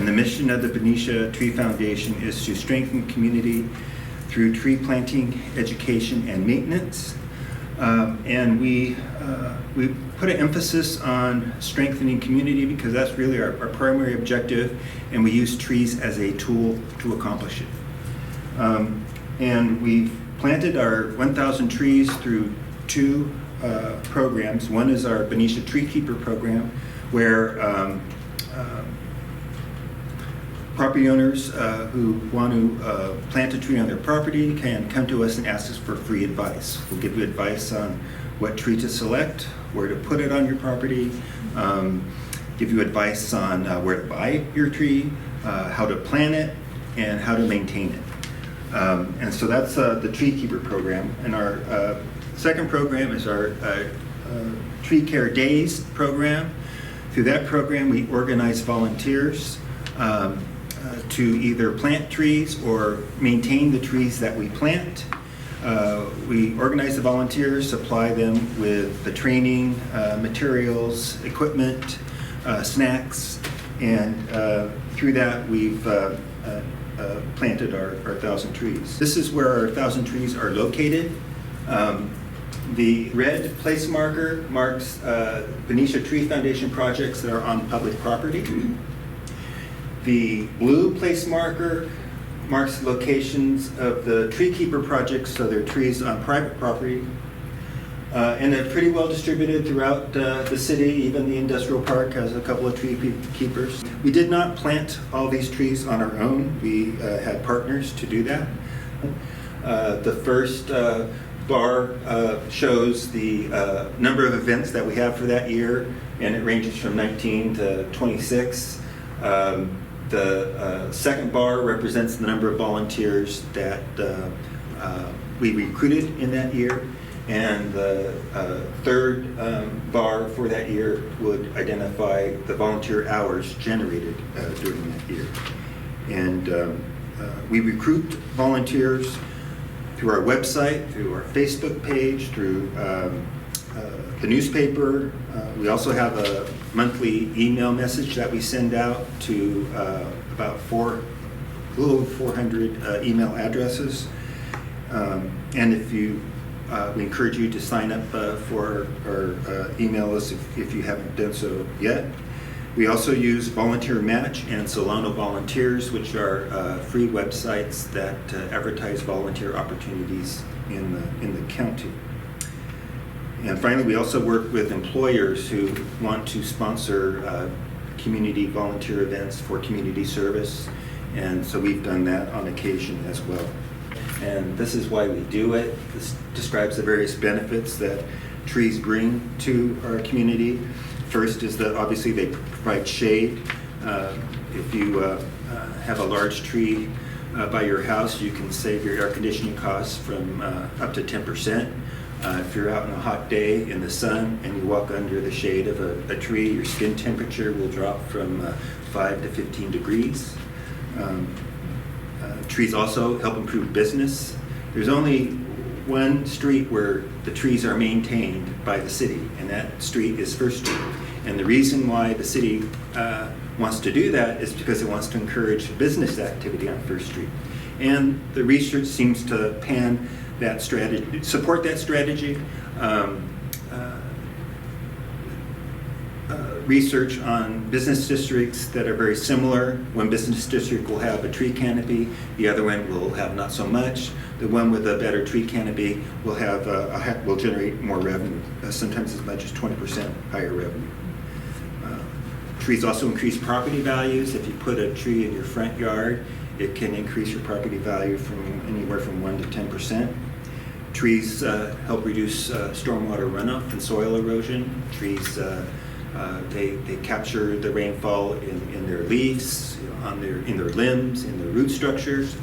And the mission of the Benicia Tree Foundation is to strengthen community through tree planting, education, and maintenance. And we put an emphasis on strengthening community because that's really our primary objective, and we use trees as a tool to accomplish it. And we've planted our 1,000 trees through two programs. One is our Benicia Tree Keeper program, where property owners who want to plant a tree on their property can come to us and ask us for free advice. We'll give you advice on what tree to select, where to put it on your property, give you advice on where to buy your tree, how to plant it, and how to maintain it. And so that's the Tree Keeper program. And our second program is our Tree Care Days program. Through that program, we organize volunteers to either plant trees or maintain the trees that we plant. We organize the volunteers, supply them with the training, materials, equipment, snacks, and through that we've planted our 1,000 trees. This is where our 1,000 trees are located. The red place marker marks Benicia Tree Foundation projects that are on public property. The blue place marker marks locations of the tree keeper projects, so they're trees on private property. And they're pretty well distributed throughout the city. Even the industrial park has a couple of tree keepers. We did not plant all these trees on our own. We had partners to do that. The first bar shows the number of events that we have for that year, and it ranges from 19 to 26. The second bar represents the number of volunteers that we recruited in that year. And the third bar for that year would identify the volunteer hours generated during that year. And we recruit volunteers through our website, through our Facebook page, through the newspaper. We also have a monthly email message that we send out to about a little over 400 email addresses. And if you we encourage you to sign up for our email list if you haven't done so yet. We also use Volunteer Match and Solano Volunteers, which are free websites that advertise volunteer opportunities in the county. And finally, we also work with employers who want to sponsor community volunteer events for community service, and so we've done that on occasion as well. And this is why we do it. This describes the various benefits that trees bring to our community. First is that obviously they provide shade. If you have a large tree by your house, you can save your air conditioning costs from up to 10%. If you're out on a hot day in the sun and you walk under the shade of a tree, your skin temperature will drop from 5 to 15 degrees. Trees also help improve business. There's only one street where the trees are maintained by the city, and that street is First Street. And the reason why the city wants to do that is because it wants to encourage business activity on First Street. And the research seems to support that strategy. Research on business districts that are very similar. One business district will have a tree canopy, the other one will have not so much. The one with a better tree canopy will will generate more revenue, sometimes as much as 20% higher revenue. Trees also increase property values. If you put a tree in your front yard, it can increase your property value from anywhere from 1 to 10%. Trees help reduce stormwater runoff and soil erosion. Trees they capture the rainfall in their leaves, in their limbs, in their root structures,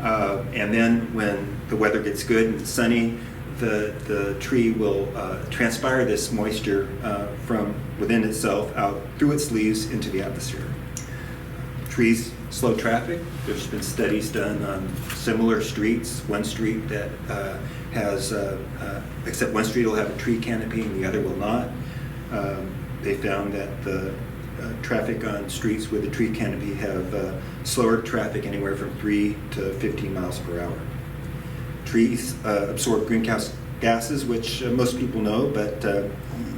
and then when the weather gets good and sunny, the tree will transpire this moisture from within itself out through its leaves into the atmosphere. Trees slow traffic. There's been studies done on similar streets. One street that except one street will have a tree canopy and the other will not. They found that the traffic on streets with a tree canopy have slower traffic anywhere from 3 to 15 miles per hour. Trees absorb greenhouse gases, which most people know, but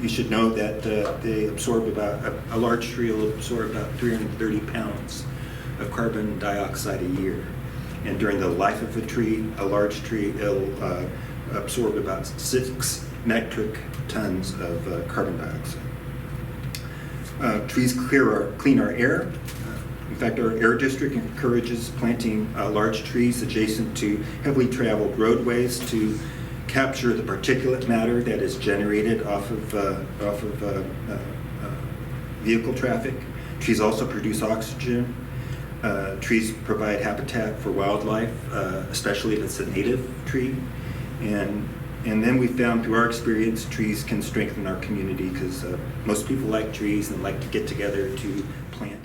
you should know that they absorb a large tree will absorb about 330 pounds of carbon dioxide a year. And during the life of a tree, a large tree will absorb about 6 metric tons of carbon dioxide. Trees clean our air. In fact, our air district encourages planting large trees adjacent to heavily traveled roadways to capture the particulate matter that is generated off of vehicle traffic. Trees also produce oxygen. Trees provide habitat for wildlife, especially if it's a native tree. And then we found through our experience, trees can strengthen our community because most people like trees and like to get together to plant.